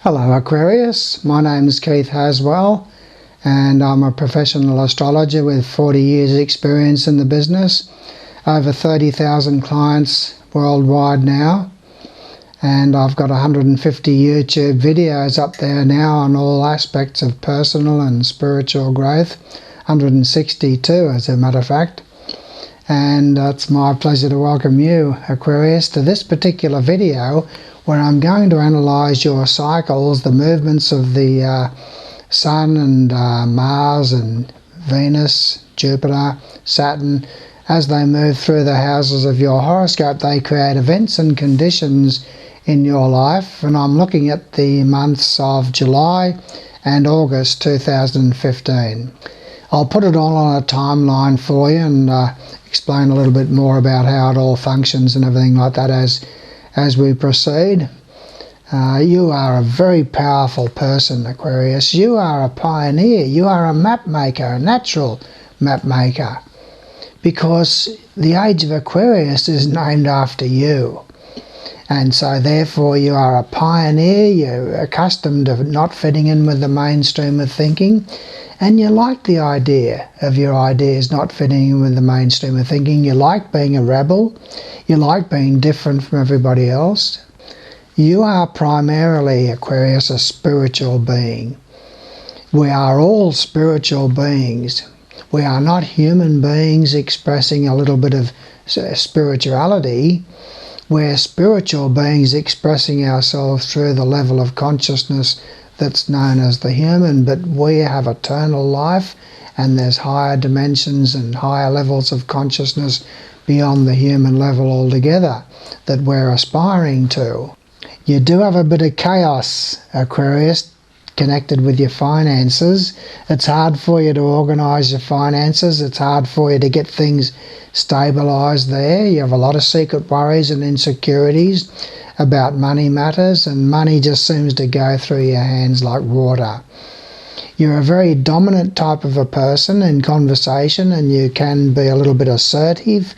Hello Aquarius, my name is Keith Haswell and I'm a professional astrologer with 40 years experience in the business, over 30,000 clients worldwide now, and I've got 150 YouTube videos up there now on all aspects of personal and spiritual growth, 162 as a matter of fact. And it's my pleasure to welcome you, Aquarius, to this particular video where I'm going to analyse your cycles, the movements of the Sun and Mars and Venus, Jupiter, Saturn. As they move through the houses of your horoscope, they create events and conditions in your life. And I'm looking at the months of July and August 2015. I'll put it all on a timeline for you and explain a little bit more about how it all functions and everything like that as we proceed. You are a very powerful person, Aquarius. You are a pioneer. You are a map maker, a natural map maker, because the age of Aquarius is named after you. And so therefore you are a pioneer. You're accustomed to not fitting in with the mainstream of thinking, and you like the idea of your ideas not fitting in with the mainstream of thinking. You like being a rebel. You like being different from everybody else. You are primarily, Aquarius, a spiritual being. We are all spiritual beings. We are not human beings expressing a little bit of spirituality. We're spiritual beings expressing ourselves through the level of consciousness that's known as the human, but we have eternal life, and there's higher dimensions and higher levels of consciousness beyond the human level altogether that we're aspiring to. You do have a bit of chaos, Aquarius, connected with your finances. It's hard for you to organise your finances. It's hard for you to get things stabilised there. You have a lot of secret worries and insecurities about money matters, and money just seems to go through your hands like water. You're a very dominant type of a person in conversation, and you can be a little bit assertive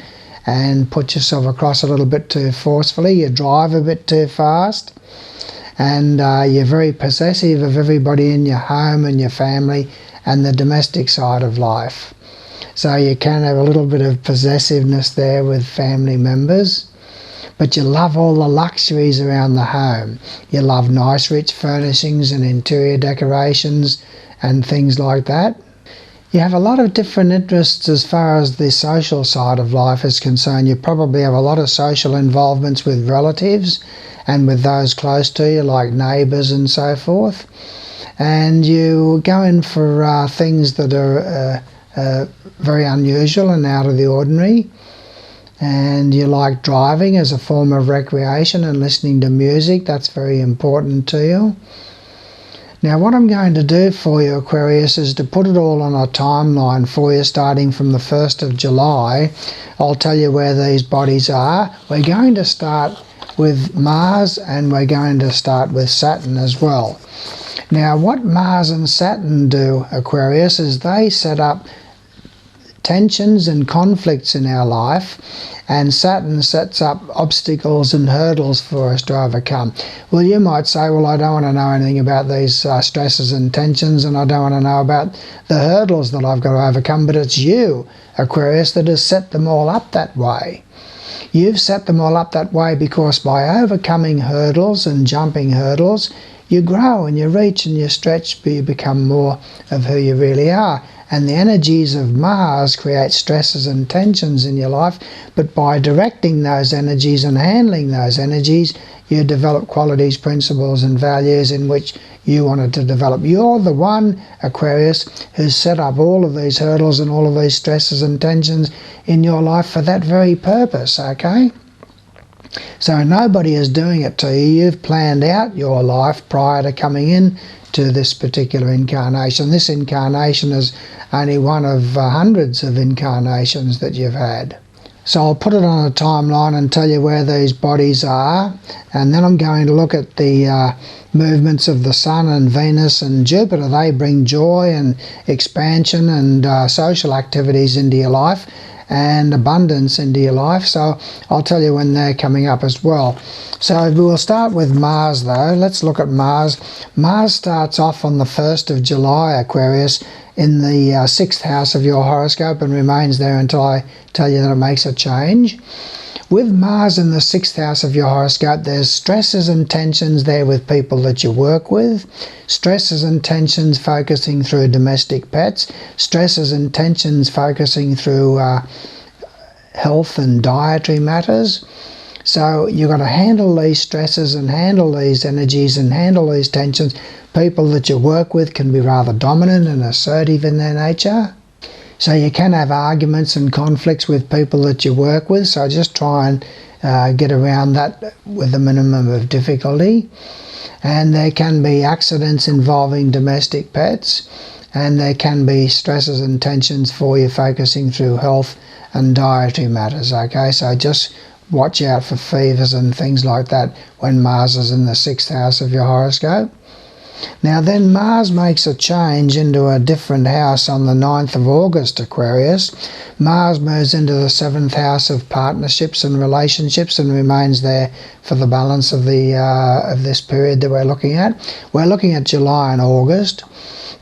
and put yourself across a little bit too forcefully. You drive a bit too fast, and you're very possessive of everybody in your home and your family and the domestic side of life. So you can have a little bit of possessiveness there with family members. But you love all the luxuries around the home. You love nice rich furnishings and interior decorations and things like that. You have a lot of different interests as far as the social side of life is concerned. You probably have a lot of social involvements with relatives and with those close to you, like neighbours and so forth. And you go in for things that are very unusual and out of the ordinary. And you like driving as a form of recreation and listening to music. That's very important to you. Now what I'm going to do for you, Aquarius, is to put it all on a timeline for you starting from the 1st of July. I'll tell you where these bodies are. We're going to start with Mars and we're going to start with Saturn as well. Now what Mars and Saturn do, Aquarius, is they set up tensions and conflicts in our life, and Saturn sets up obstacles and hurdles for us to overcome. Well, you might say, well, I don't want to know anything about these stresses and tensions, and I don't want to know about the hurdles that I've got to overcome, but it's you, Aquarius, that has set them all up that way. You've set them all up that way because by overcoming hurdles and jumping hurdles, you grow and you reach and you stretch, but you become more of who you really are. And the energies of Mars create stresses and tensions in your life, but by directing those energies and handling those energies, you develop qualities, principles and values in which you wanted to develop. You're the one, Aquarius, who's set up all of these hurdles and all of these stresses and tensions in your life for that very purpose, okay? So nobody is doing it to you. You've planned out your life prior to coming in to this particular incarnation. This incarnation is only one of hundreds of incarnations that you've had. So I'll put it on a timeline and tell you where these bodies are, and then I'm going to look at the movements of the Sun and Venus and Jupiter. They bring joy and expansion and social activities into your life, and abundance into your life. So I'll tell you when they're coming up as well. So we'll start with Mars though. Let's look at Mars. Mars starts off on the 1st of July, Aquarius, in the 6th house of your horoscope and remains there until I tell you that it makes a change. With Mars in the 6th house of your horoscope, there's stresses and tensions there with people that you work with, stresses and tensions focusing through domestic pets, stresses and tensions focusing through health and dietary matters. So you've got to handle these stresses and handle these energies and handle these tensions. People that you work with can be rather dominant and assertive in their nature. So you can have arguments and conflicts with people that you work with, so just try and get around that with a minimum of difficulty. And there can be accidents involving domestic pets, and there can be stresses and tensions for you focusing through health and dietary matters, okay? So just watch out for fevers and things like that when Mars is in the 6th house of your horoscope. Now then Mars makes a change into a different house on the 9th of August, Aquarius. Mars moves into the 7th house of partnerships and relationships and remains there for the balance of this period that we're looking at. We're looking at July and August.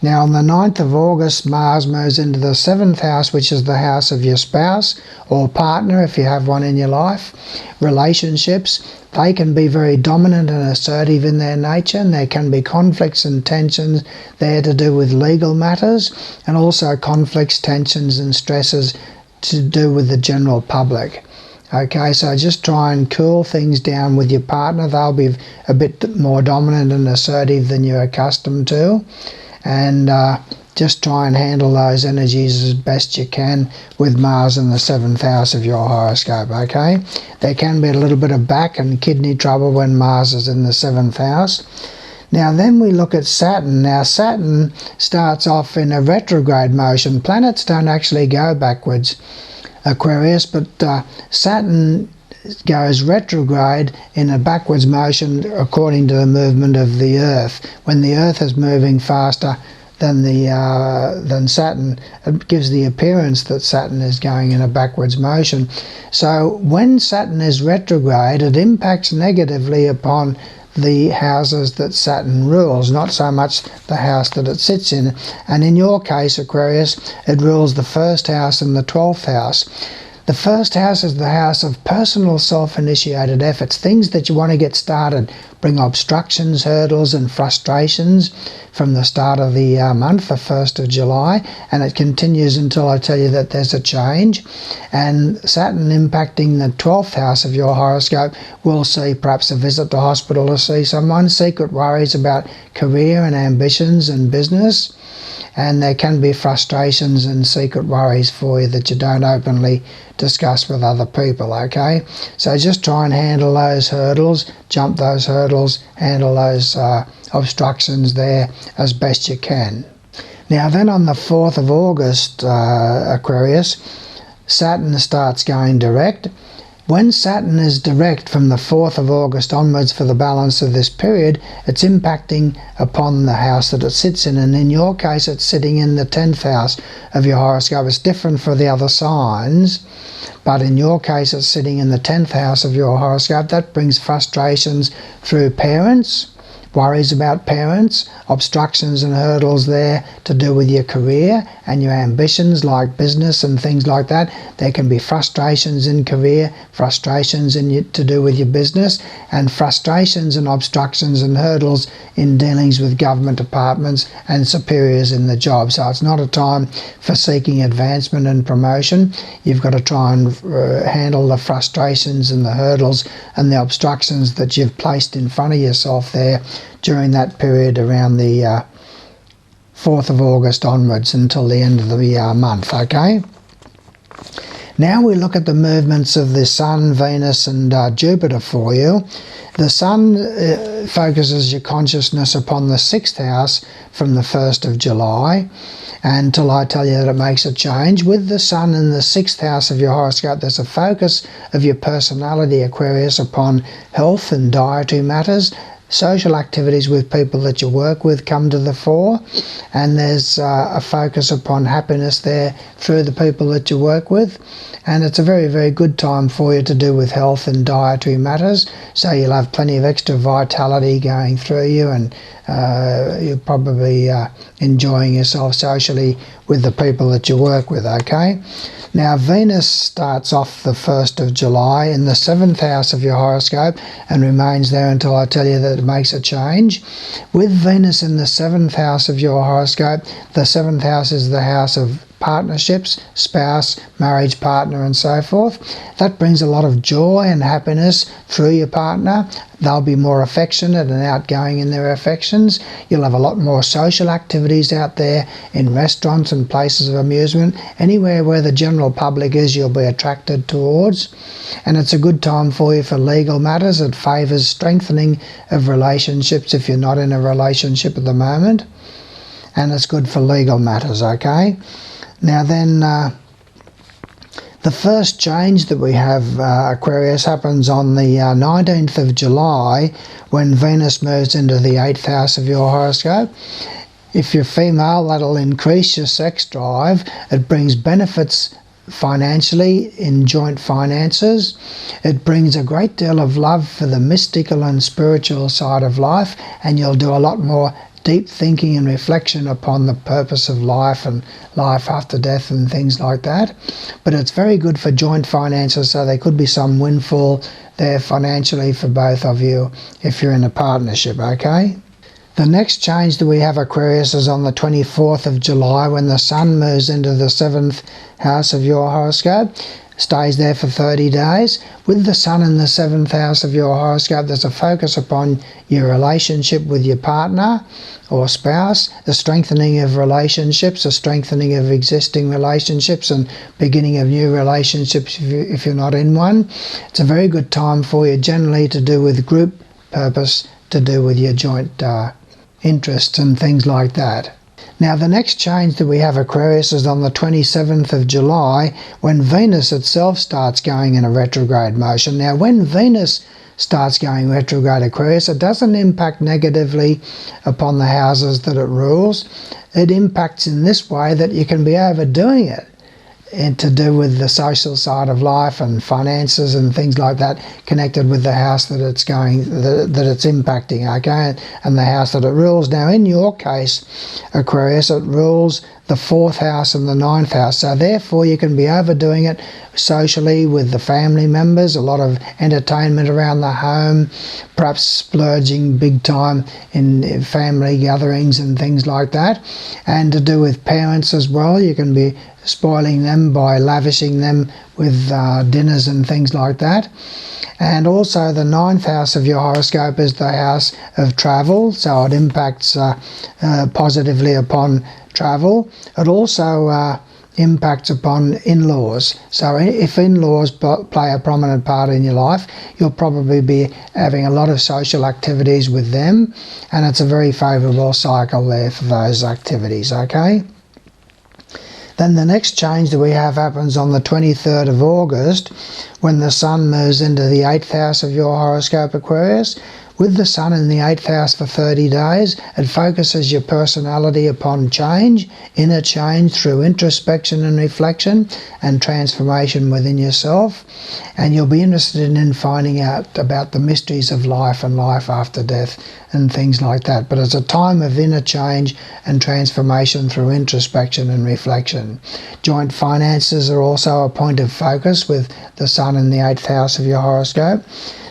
Now on the 9th of August, Mars moves into the 7th house, which is the house of your spouse or partner if you have one in your life. Relationships, they can be very dominant and assertive in their nature, and there can be conflicts and tensions there to do with legal matters, and also conflicts, tensions and stresses to do with the general public. Okay, so just try and cool things down with your partner. They'll be a bit more dominant and assertive than you're accustomed to, and just try and handle those energies as best you can with Mars in the 7th house of your horoscope, okay? There can be a little bit of back and kidney trouble when Mars is in the 7th house. Now then we look at Saturn. Now Saturn starts off in a retrograde motion. Planets don't actually go backwards, Aquarius, but Saturn goes retrograde in a backwards motion according to the movement of the Earth. When the Earth is moving faster than Saturn, it gives the appearance that Saturn is going in a backwards motion. So when Saturn is retrograde, it impacts negatively upon the houses that Saturn rules, not so much the house that it sits in. And in your case, Aquarius, it rules the 1st house and the 12th house. The 1st house is the house of personal self-initiated efforts, things that you want to get started, bring obstructions, hurdles and frustrations from the start of the month, the 1st of July, and it continues until I tell you that there's a change. And Saturn impacting the 12th house of your horoscope will see perhaps a visit to hospital to see someone, secret worries about career and ambitions and business, and there can be frustrations and secret worries for you that you don't openly discuss with other people, okay? So just try and handle those hurdles, jump those hurdles, handle those obstructions there as best you can. Now then on the 4th of August, Aquarius, Saturn starts going direct. When Saturn is direct from the 4th of August onwards for the balance of this period, it's impacting upon the house that it sits in, and in your case it's sitting in the 10th house of your horoscope. It's different for the other signs, but in your case it's sitting in the 10th house of your horoscope. That brings frustrations through parents, worries about parents, obstructions and hurdles there to do with your career and your ambitions like business and things like that. There can be frustrations in career, frustrations to do with your business, and frustrations and obstructions and hurdles in dealings with government departments and superiors in the job. So it's not a time for seeking advancement and promotion. You've got to try and handle the frustrations and the hurdles and the obstructions that you've placed in front of yourself there during that period around the 4th of August onwards until the end of the month, okay? Now we look at the movements of the Sun, Venus and Jupiter for you. The Sun focuses your consciousness upon the 6th house from the 1st of July until I tell you that it makes a change. With the Sun in the 6th house of your horoscope, there's a focus of your personality, Aquarius, upon health and dietary matters. social activities with people that you work with come to the fore, and there's a focus upon happiness there through the people that you work with. And it's a very, very good time for you to do with health and dietary matters, so you'll have plenty of extra vitality going through you, and you're probably enjoying yourself socially with the people that you work with, okay? Now, Venus starts off the 1st of July in the 7th house of your horoscope and remains there until I tell you that it makes a change. With Venus in the 7th house of your horoscope, the 7th house is the house of partnerships, spouse, marriage partner, and so forth. That brings a lot of joy and happiness through your partner. They'll be more affectionate and outgoing in their affections. You'll have a lot more social activities out there in restaurants and places of amusement. Anywhere where the general public is, you'll be attracted towards. And it's a good time for you for legal matters. It favours strengthening of relationships if you're not in a relationship at the moment. And it's good for legal matters, okay? Now then, the first change that we have, Aquarius, happens on the 19th of July when Venus moves into the 8th house of your horoscope. If you're female, that'll increase your sex drive. It brings benefits financially in joint finances. It brings a great deal of love for the mystical and spiritual side of life, and you'll do a lot more deep thinking and reflection upon the purpose of life and life after death and things like that. But it's very good for joint finances, so there could be some windfall there financially for both of you if you're in a partnership, okay? The next change that we have, Aquarius, is on the 24th of July when the Sun moves into the 7th house of your horoscope. Stays there for 30 days. With the Sun in the 7th house of your horoscope, there's a focus upon your relationship with your partner or spouse, the strengthening of relationships, the strengthening of existing relationships, and beginning of new relationships if you're not in one. It's a very good time for you generally to do with group purpose, to do with your joint interests and things like that. Now, the next change that we have, Aquarius, is on the 27th of July when Venus itself starts going in a retrograde motion. Now, when Venus starts going retrograde, Aquarius, it doesn't impact negatively upon the houses that it rules. It impacts in this way that you can be overdoing it, and to do with the social side of life and finances and things like that connected with the house that it's impacting, okay, and the house that it rules. Now, in your case, Aquarius, it rules the 4th house and the 9th house, so therefore you can be overdoing it socially with the family members, a lot of entertainment around the home, perhaps splurging big time in family gatherings and things like that. And to do with parents as well, you can be spoiling them by lavishing them with dinners and things like that. And also the 9th house of your horoscope is the house of travel, so it impacts positively upon travel. It also impacts upon in-laws. So if in-laws play a prominent part in your life, you'll probably be having a lot of social activities with them, and it's a very favourable cycle there for those activities, okay? Then the next change that we have happens on the 23rd of August when the Sun moves into the 8th house of your horoscope, Aquarius. With the Sun in the 8th house for 30 days, it focuses your personality upon change, inner change through introspection and reflection and transformation within yourself. And you'll be interested in finding out about the mysteries of life and life after death and things like that. But it's a time of inner change and transformation through introspection and reflection. Joint finances are also a point of focus with the Sun in the 8th house of your horoscope.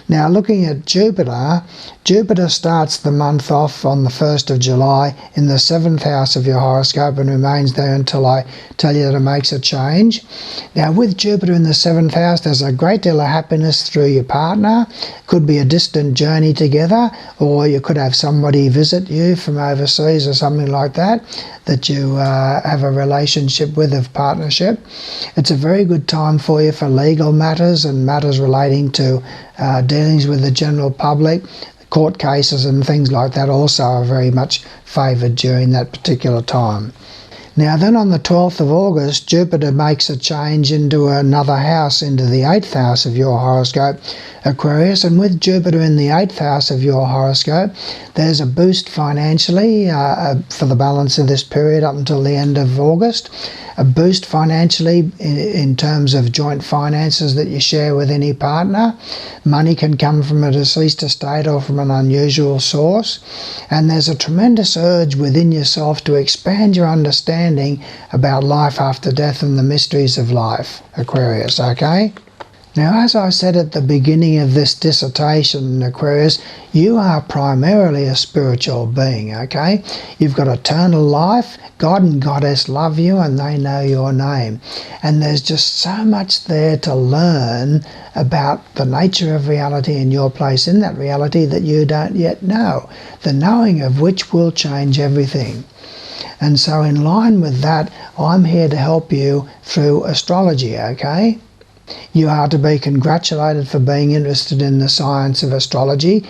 Now, looking at Jupiter, Jupiter starts the month off on the 1st of July in the 7th house of your horoscope and remains there until I tell you that it makes a change. Now, with Jupiter in the 7th house, there's a great deal of happiness through your partner. Could be a distant journey together, or you could have somebody visit you from overseas or something like that you have a relationship with, of partnership. It's a very good time for you for legal matters and matters relating to dealings with the general public. Court cases and things like that also are very much favoured during that particular time. Now then on the 12th of August, Jupiter makes a change into another house, into the 8th house of your horoscope, Aquarius. And with Jupiter in the 8th house of your horoscope, there's a boost financially for the balance of this period up until the end of August. A boost financially in terms of joint finances that you share with any partner. Money can come from a deceased estate or from an unusual source. And there's a tremendous urge within yourself to expand your understanding about life after death and the mysteries of life, Aquarius, okay? Now, as I said at the beginning of this dissertation, Aquarius, you are primarily a spiritual being, okay? You've got eternal life. God and Goddess love you and they know your name. And there's just so much there to learn about the nature of reality and your place in that reality that you don't yet know, the knowing of which will change everything. And so in line with that, I'm here to help you through astrology, okay? You are to be congratulated for being interested in the science of astrology.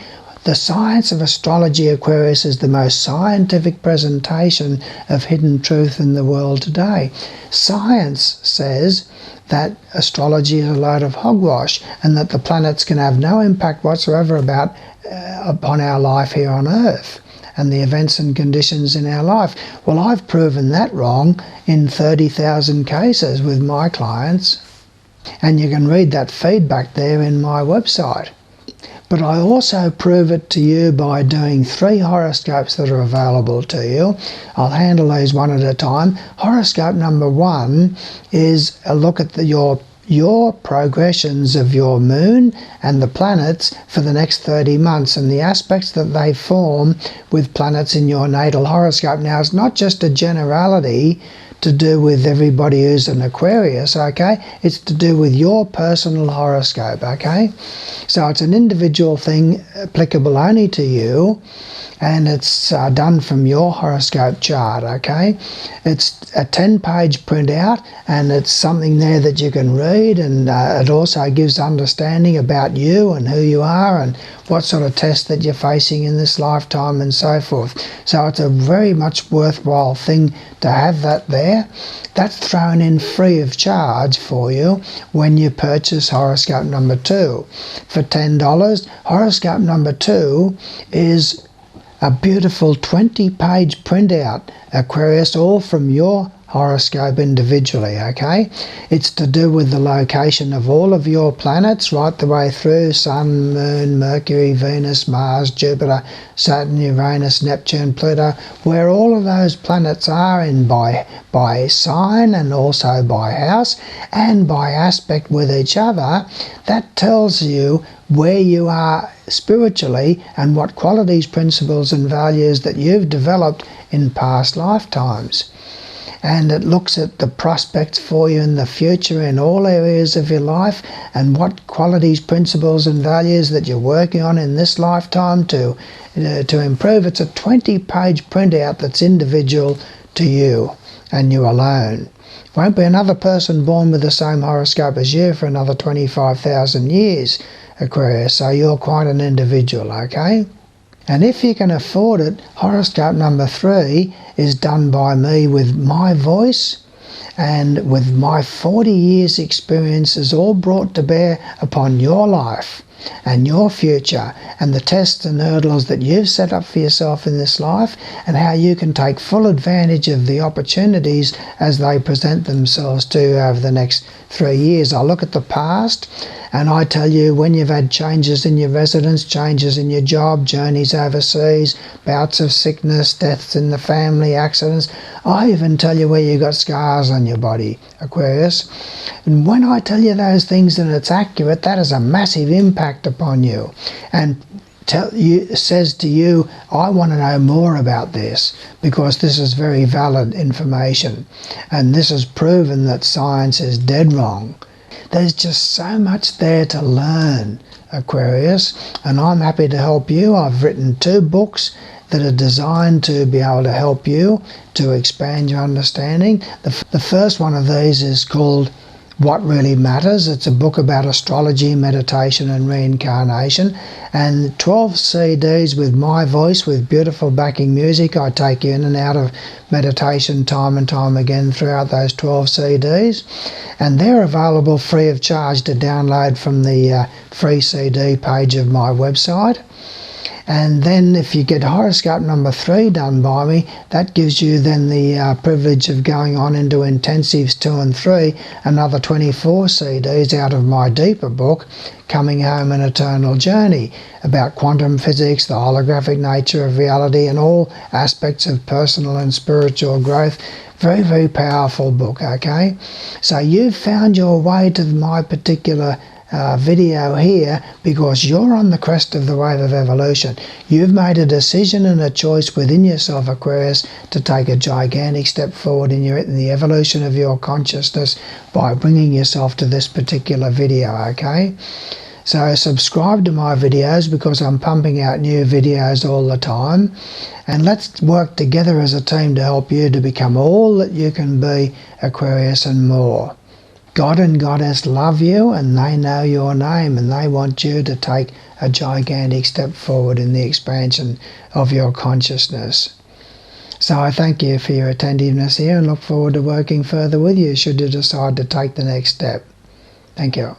The science of astrology, Aquarius, is the most scientific presentation of hidden truth in the world today. Science says that astrology is a load of hogwash and that the planets can have no impact whatsoever upon our life here on Earth and the events and conditions in our life. Well, I've proven that wrong in 30,000 cases with my clients. And you can read that feedback there in my website. But I also prove it to you by doing 3 horoscopes that are available to you. I'll handle these one at a time. Horoscope number 1 is a look at your progressions of your moon and the planets for the next 30 months and the aspects that they form with planets in your natal horoscope. Now, it's not just a generality to do with everybody who's an Aquarius, okay? It's to do with your personal horoscope, okay? So it's an individual thing applicable only to you, and it's done from your horoscope chart, okay? It's a 10-page printout, and it's something there that you can read, and it also gives understanding about you and who you are and what sort of test that you're facing in this lifetime and so forth. So it's a very much worthwhile thing to have that there. That's thrown in free of charge for you when you purchase horoscope number 2. For $10, horoscope number 2 is a beautiful 20-page printout, Aquarius, all from your horoscope individually, okay? It's to do with the location of all of your planets right the way through: Sun, Moon, Mercury, Venus, Mars, Jupiter, Saturn, Uranus, Neptune, Pluto, where all of those planets are in by sign and also by house and by aspect with each other. That tells you where you are spiritually and what qualities, principles and values that you've developed in past lifetimes. And it looks at the prospects for you in the future in all areas of your life and what qualities, principles and values that you're working on in this lifetime to improve. It's a 20-page printout that's individual to you and you alone. Won't be another person born with the same horoscope as you for another 25,000 years, Aquarius, so you're quite an individual, okay? And if you can afford it, horoscope number 3 is done by me with my voice and with my 40 years experiences all brought to bear upon your life and your future and the tests and hurdles that you've set up for yourself in this life and how you can take full advantage of the opportunities as they present themselves to you over the next 3 years. I look at the past and I tell you when you've had changes in your residence, changes in your job, journeys overseas, bouts of sickness, deaths in the family, accidents. I even tell you where you got scars on your body, Aquarius. And when I tell you those things and it's accurate, that has a massive impact upon you. And says to you, I want to know more about this because this is very valid information. And this has proven that science is dead wrong. There's just so much there to learn, Aquarius, and I'm happy to help you. I've written 2 books that are designed to be able to help you to expand your understanding. The first one of these is called What Really Matters. It's a book about astrology, meditation and reincarnation, and 12 CDs with my voice with beautiful backing music. I take you in and out of meditation time and time again throughout those 12 CDs, and they're available free of charge to download from the free CD page of my website. And then if you get horoscope number 3 done by me, that gives you then the privilege of going on into intensives 2 and 3, another 24 CDs out of my deeper book, Coming Home: An Eternal Journey, about quantum physics, the holographic nature of reality, and all aspects of personal and spiritual growth. Very, very powerful book, okay? So you've found your way to my particular video here because you're on the crest of the wave of evolution. You've made a decision and a choice within yourself, Aquarius, to take a gigantic step forward in the evolution of your consciousness by bringing yourself to this particular video, okay? So subscribe to my videos because I'm pumping out new videos all the time, and let's work together as a team to help you to become all that you can be, Aquarius, and more. God and Goddess love you, and they know your name, and they want you to take a gigantic step forward in the expansion of your consciousness. So I thank you for your attentiveness here and look forward to working further with you should you decide to take the next step. Thank you.